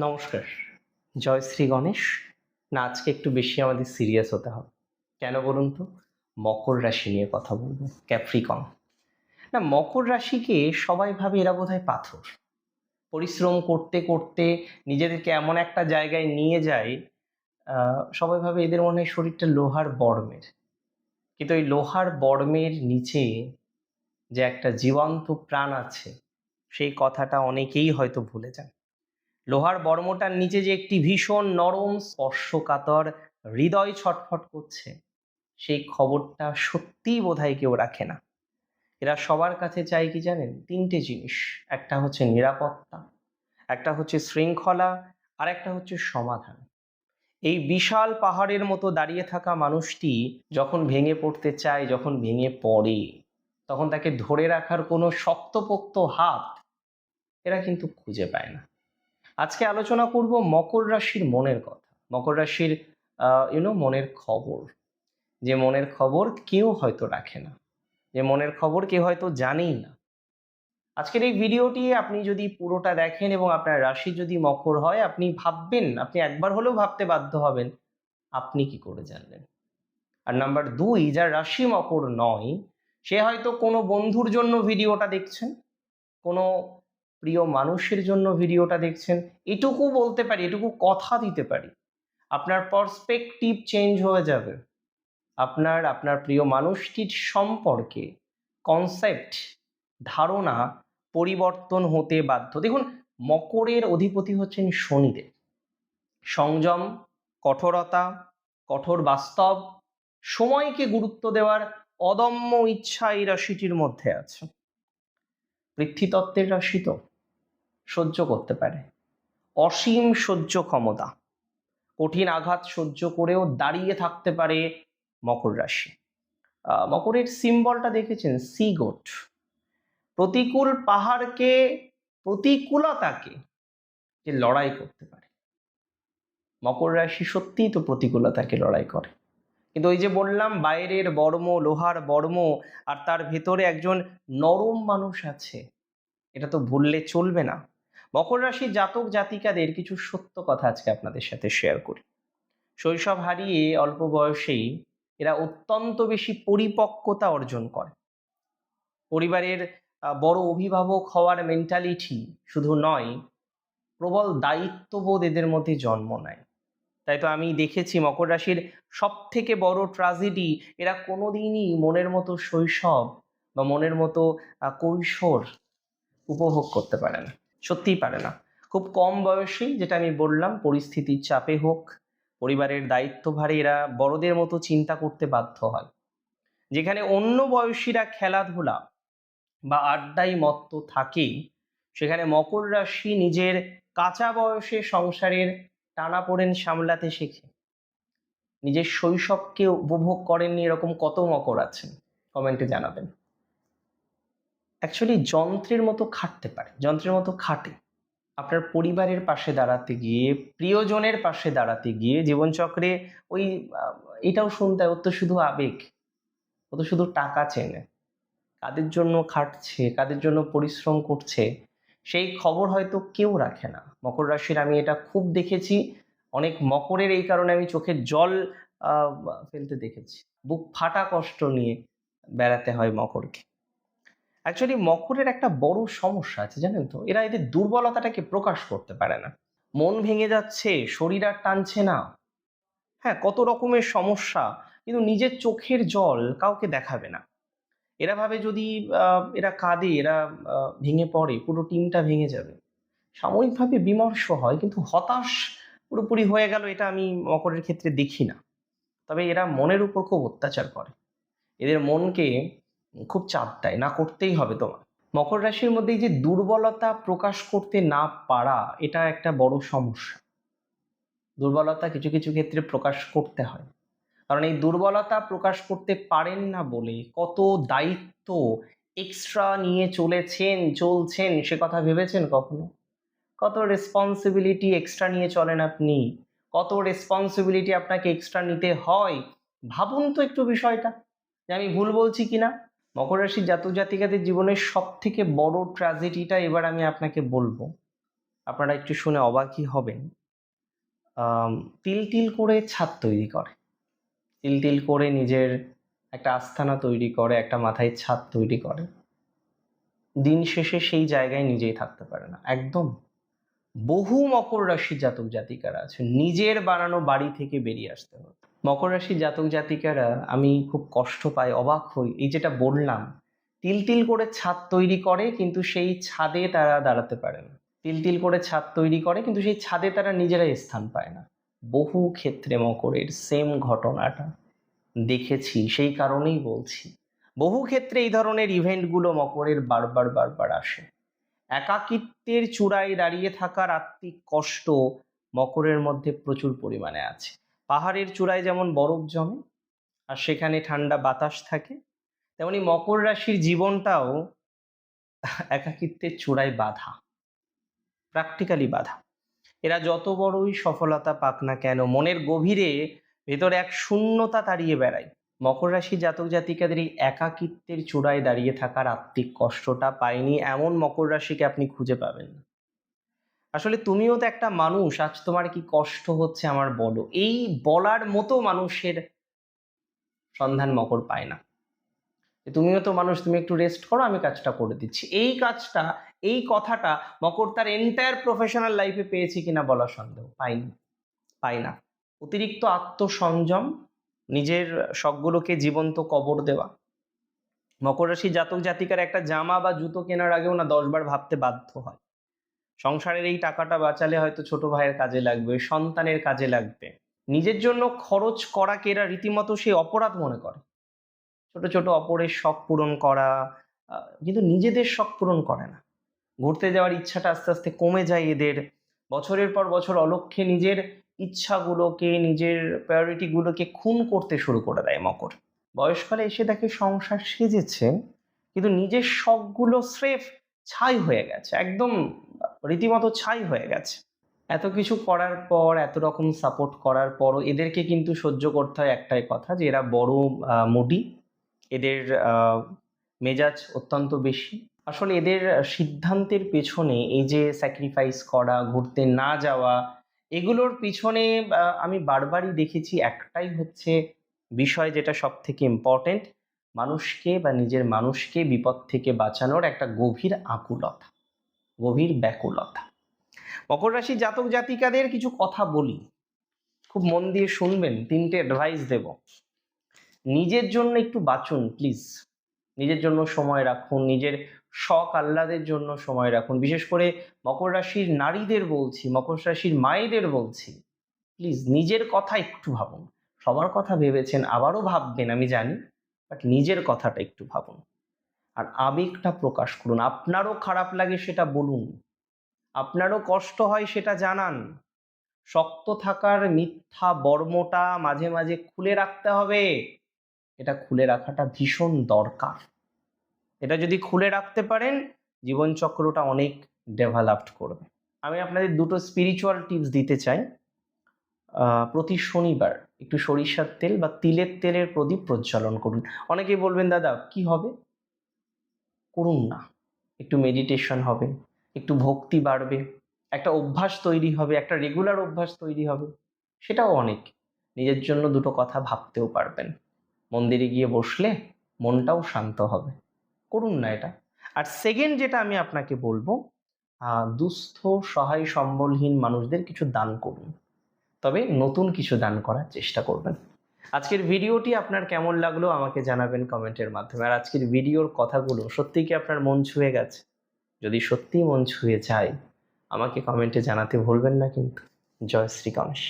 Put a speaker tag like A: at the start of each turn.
A: নমস্কার। জয় শ্রী গণেশ। না, আজকে একটু বেশি আমাদের সিরিয়াস হতে হবে। কেন বলুন তো? মকর রাশি নিয়ে কথা বলবো, ক্যাপ্রিকন। না, মকর রাশিকে সবাই ভাবে এরা বোধহয় পাথর। পরিশ্রম করতে করতে নিজেদেরকে এমন একটা জায়গায় নিয়ে যায়, সবাই ভাবে এদের মনে হয় শরীরটা লোহার বড়মের। কিন্তু ওই লোহার বড়মের নিচে যে একটা জীবন্ত প্রাণ আছে, সেই কথাটা অনেকেই হয়তো ভুলে যান। লোহার বর্মটার নিচে যে একটি ভীষণ নরম স্পর্শকাতর হৃদয় ছটফট করছে, সেই খবরটা সত্যিই বোধহয় কেউ রাখে না। এরা সবার কাছে চায় কি জানেন? তিনটে জিনিস। একটা হচ্ছে নিরাপত্তা, একটা হচ্ছে শৃঙ্খলা, আর একটা হচ্ছে সমাধান। এই বিশাল পাহাড়ের মতো দাঁড়িয়ে থাকা মানুষটি যখন ভেঙে পড়তে চায়, যখন ভেঙে পড়ে, তখন তাকে ধরে রাখার কোনো শক্তপোক্ত হাত এরা কিন্তু খুঁজে পায় না। আজকে আলোচনা করব মকর রাশির মনের কথা, মকর রাশির মনের খবর। যে মনের খবর কেউ হয়তো রাখে না, যে মনের খবর কেউ হয়তো জানেই না। আজকের এই ভিডিওটি আপনি যদি পুরোটা দেখেন এবং আপনার রাশি যদি মকর হয়, আপনি ভাববেন, আপনি একবার হলেও ভাবতে বাধ্য হবেন, আপনি কি করে জানলেন। আর নাম্বার দুই, যার রাশি মকর নয়, সে হয়তো কোনো বন্ধুর জন্য ভিডিওটা দেখছেন, কোনো প্রিয় মানুষের জন্য ভিডিওটা দেখছেন। এটুকু বলতে পারি, এটুকু কথা দিতে পারি, আপনার পার্সপেক্টিভ চেঞ্জ হয়ে যাবে। আপনার প্রিয় মানুষটির সম্পর্কে কনসেপ্ট, ধারণা পরিবর্তন হতে বাধ্য। দেখুন, মকরের অধিপতি হচ্ছেন শনিদেব। সংযম, কঠোরতা, কঠোর বাস্তব, সময়কে গুরুত্ব দেওয়ার অদম্য ইচ্ছা এই রাশিটির মধ্যে আছে। পৃথ্বীতত্ত্বের রাশি তো সহ্য করতে পারে, অসীম সহ্য ক্ষমতা, কঠিন আঘাত সহ্য করেও দাঁড়িয়ে থাকতে পারে মকর রাশি। মকরের সিম্বলটা দেখেছেন? Sea goat. প্রতিকূল পাহাড়কে, প্রতিকূলতাকে যে লড়াই করতে পারে, মকর রাশি সত্যিই তো প্রতিকূলতাকে লড়াই করে। কিন্তু ওই যে বললাম, বাইরের বর্ম, লোহার বর্ম, আর তার ভেতরে একজন নরম মানুষ আছে, এটা তো ভুললে চলবে না। মকর রাশির জাতক জাতিকাদের কিছু সত্য কথা আজকে আপনাদের সাথে শেয়ার করি। শৈশব হারিয়ে অল্প বয়সেই এরা অত্যন্ত বেশি পরিপক্কতা অর্জন করে। পরিবারের বড় অভিভাবক হওয়ার মেন্টালিটি শুধু নয়, প্রবল দায়িত্ববোধ এদের মধ্যে জন্ম নেয়। তাই তো আমি দেখেছি মকর রাশির সব থেকে বড় ট্র্যাজেডি, এরা কোনোদিনই মনের মতো শৈশব বা মনের মতো কৈশোর উপভোগ করতে পারে না, সত্যিই পারে না। খুব কম বয়সেই, যেটা আমি বললাম, পরিস্থিতির চাপে হোক, পরিবারের দায়িত্বভারে এরা বড়দের মতো চিন্তা করতে বাধ্য হয়। যেখানে অন্য বয়সীরা খেলাধুলা বা আড্ডায় মত্ত থাকে, সেখানে মকর রাশি নিজের কাঁচা বয়সে সংসারের টানাপোড়েন সামলাতে শেখে। নিজের শৈশবকে উপভোগ করেননি এরকম কত মকর আছেন? কমেন্টে জানাবেন। অ্যাকচুয়ালি যন্ত্রের মতো খাটতে পারে, যন্ত্রের মতো খাটে। আপনার পরিবারের পাশে দাঁড়াতে গিয়ে, প্রিয়জনের পাশে দাঁড়াতে গিয়ে জীবনচক্রে ওই এটাও শুনতে হয়, ওর তো শুধু আবেগ, ও তো শুধু টাকা চেনে। কাদের জন্য খাটছে, কাদের জন্য পরিশ্রম করছে, সেই খবর হয়তো কেউ রাখে না। মকর রাশির আমি এটা খুব দেখেছি। অনেক মকরের এই কারণে আমি চোখের জল আহ, ফেলতে দেখেছি। বুক ফাটা কষ্ট নিয়ে বেড়াতে হয় মকরকে। অ্যাকচুয়ালি মকরের একটা বড় সমস্যা আছে, জানেন তো? এরা এদের দুর্বলতাটাকে প্রকাশ করতে পারে না। মন ভেঙে যাচ্ছে, শরীর আর টানছে না, হ্যাঁ, কত রকমের সমস্যা, কিন্তু নিজের চোখের জল কাউকে দেখাবে না। এরা ভাবে যদি এরা কাঁদে, এরা ভেঙে পড়ে, পুরো টিমটা ভেঙে যাবে। সাময়িকভাবে বিমর্ষ হয়, কিন্তু হতাশ পুরোপুরি হয়ে গেল এটা আমি মকরের ক্ষেত্রে দেখি না। তবে এরা মনের উপর খুব অত্যাচার করে, এদের মনকে খুব চাপ দেয়, না করতেই হবে তোমার। মকর রাশির মধ্যে এই যে দুর্বলতা প্রকাশ করতে না পারা, এটা একটা বড় সমস্যা। দুর্বলতা কিছু কিছু ক্ষেত্রে প্রকাশ করতে হয়, কারণ এই দুর্বলতা প্রকাশ করতে পারেন না বলে কত দায়িত্ব এক্সট্রা নিয়ে চলছেন, সে কথা ভেবেছেন কখনো? কত রেসপন্সিবিলিটি এক্সট্রা নিয়ে চলেন আপনি, কত রেসপন্সিবিলিটি আপনাকে এক্সট্রা নিতে হয়। ভাবুন তো একটু বিষয়টা, যে আমি ভুল বলছি কিনা। মকর রাশির জাতক জাতিকাদের জীবনের সব থেকে বড় ট্র্যাজেডিটা এবার আমি আপনাকে বলবো। আপনারা একটু শুনে অবাকই হবেন। তিল তিল করে ছাদ তৈরি করে, তিল তিল করে নিজের একটা আস্তানা তৈরি করে, একটা মাথায় ছাদ তৈরি করে। দিন শেষে সেই জায়গায় নিজেই থাকতে পারে না একদম। বহু মকর রাশি জাতক জাতিকারা আছে নিজের বানানো বাড়ি থেকে বেরিয়ে আসতে হবে। মকর রাশি জাতক জাতিকারা আমি খুব কষ্ট পাই, অবাক হই, এই যেটা বললাম, তিল তিল করে ছাদ তৈরি করে কিন্তু সেই ছাদে তারা দাঁড়াতে পারে না। তিল তিল করে ছাদ তৈরি করে কিন্তু সেই ছাদে তারা নিজেরাই স্থান পায় না। বহু ক্ষেত্রে মকরের সেম ঘটনাটা দেখেছি, সেই কারণেই বলছি। বহু ক্ষেত্রে এই ধরনের ইভেন্টগুলো মকরের বারবার বারবার আসে। একাকিত্বের চূড়ায় দাঁড়িয়ে থাকার আত্মিক কষ্ট মকরের মধ্যে প্রচুর পরিমাণে আছে। পাহাড়ের চূড়ায় যেমন বরফ জমে আর সেখানে ঠান্ডা বাতাস থাকে, তেমনি মকর রাশির জীবনটাও একাকিত্বের চূড়ায় বাঁধা, প্র্যাকটিক্যালি বাঁধা। এরা যত বড়ই সফলতা পাক না কেন মনের গভীরে ভেতরে এক শূন্যতা তাড়িয়ে বেড়ায়। মকর রাশি জাতক জাতিকাদের এই একাকিত্বের চূড়ায় দাঁড়িয়ে থাকার আত্মিক কষ্টটা পায়নি এমন মকর রাশিকে আপনি খুঁজে পাবেন না। আসলে তুমিও তো একটা মানুষ, আজ তোমার কি কষ্ট হচ্ছে আমার বলো, এই বলার মতো মানুষের সন্ধান মকর পায় না। তুমিও তো মানুষ, তুমি একটু রেস্ট করো, আমি কাজটা করে দিচ্ছি। এই কাজটা, এই কথাটা মকর তার এন্টায়ার প্রফেশনাল লাইফে পেয়েছি কিনা বলা সন্দেহ, পাইনি, পাই না। অতিরিক্ত আত্মসংযম, নিজের শখগুলোকে জীবন্ত কবর দেওয়া। মকর রাশি জাতক জাতিকার একটা জামা বা জুতো কেনার আগেও না 10 বার ভাবতে বাধ্য হয়। সংসারের এই টাকাটা বাঁচালে হয়তো ছোট ভাইয়ের কাজে লাগবে, সন্তানের কাজে লাগবে। নিজের জন্য খরচ করাকে এরা রীতিমতো সেই অপরাধ মনে করে। ছোট ছোট অপরের শখ পূরণ করা, কিন্তু নিজেদের শখ পূরণ করে না। ঘুরতে যাওয়ার ইচ্ছাটা আস্তে আস্তে কমে যায় এদের। বছরের পর বছর অলক্ষ্যে নিজের ইচ্ছাগুলোকে, নিজের প্রায়োরিটিগুলোকে খুন করতে শুরু করে দেয় মকর। বয়সকালে এসে দেখে সংসার সেজেছে কিন্তু নিজের শখগুলো স্রেফ ছাই হয়ে গেছে, একদম রীতিমতো ছাই হয়ে গেছে। এত কিছু করার পর, এত রকম সাপোর্ট করার পরও এদেরকে কিন্তু সহ্য করতে হয় একটাই কথা, যে এরা বড় মুডি, এদের মেজাজ অত্যন্ত বেশি। আসলে এদের সিদ্ধান্তের পেছনে এই যে স্যাক্রিফাইস করা, ঘুরতে না যাওয়া, এগুলোর পিছনে আমি বারবারই দেখেছি একটাই হচ্ছে বিষয়, যেটা সব থেকে ইম্পর্টেন্ট, মানুষকে বা নিজের মানুষকে বিপদ থেকে বাঁচানোর একটা গভীর আকুলতা, গভীর ব্যাকুলতা। মকর রাশি জাতক জাতিকাদের কিছু কথা বলি, খুব মন দিয়ে শুনবেন, 3টে অ্যাডভাইস দেব। নিজের জন্য একটু বাঁচুন প্লিজ, নিজের জন্য সময় রাখুন, নিজের শখ আহ্লাদের জন্য সময় রাখুন। বিশেষ করে মকর রাশির নারীদের বলছি, মকর রাশির মায়েদের বলছি, প্লিজ নিজের কথা একটু ভাবুন। সবার কথা ভেবেছেন, আবারও ভাববেন আমি জানি, বাট নিজের কথাটা একটু ভাবুন। আর আবেগটা প্রকাশ করুন, আপনারও খারাপ লাগে সেটা বলুন, আপনারও কষ্ট হয় সেটা জানান। শক্ত থাকার মিথ্যা বর্মটা মাঝে মাঝে খুলে রাখতে হবে, এটা খুলে রাখাটা ভীষণ দরকার। এটা যদি খুলে রাখতে পারেন, জীবনচক্রটা অনেক ডেভেলপড করবে। আমি আপনাদের 2টো স্পিরিচুয়াল টিপস দিতে চাই। প্রতি শনিবার একটু সরিষার তেল বা তিলের তেলের প্রদীপ প্রজ্বলন করুন। অনেকেই বলবেন দাদা কি হবে, করুন না, একটু মেডিটেশন হবে, একটু ভক্তি বাড়বে, একটা অভ্যাস তৈরি হবে, একটা রেগুলার অভ্যাস তৈরি হবে, সেটাও অনেক। নিজের জন্য 2টো কথা ভাবতেও পারবেন, মন্দিরে গিয়ে বসলে মনটাও শান্ত হবে, করুন না এটা। আর সেকেন্ড যেটা আমি আপনাকে বলবো, দুস্থ সহায় সম্বলহীন মানুষদের কিছু দান করুন, তবে নতুন কিছু দান করার চেষ্টা করবেন। আজকের ভিডিওটি আপনার কেমন লাগলো আমাকে জানাবেন কমেন্টের মাধ্যমে। আর আজকের ভিডিওর কথাগুলো সত্যিই কি আপনার মন ছুঁয়ে গেছে? যদি সত্যিই মন ছুঁয়ে যায় আমাকে কমেন্টে জানাতে ভুলবেন না কিন্তু। জয় শ্রী গণেশ।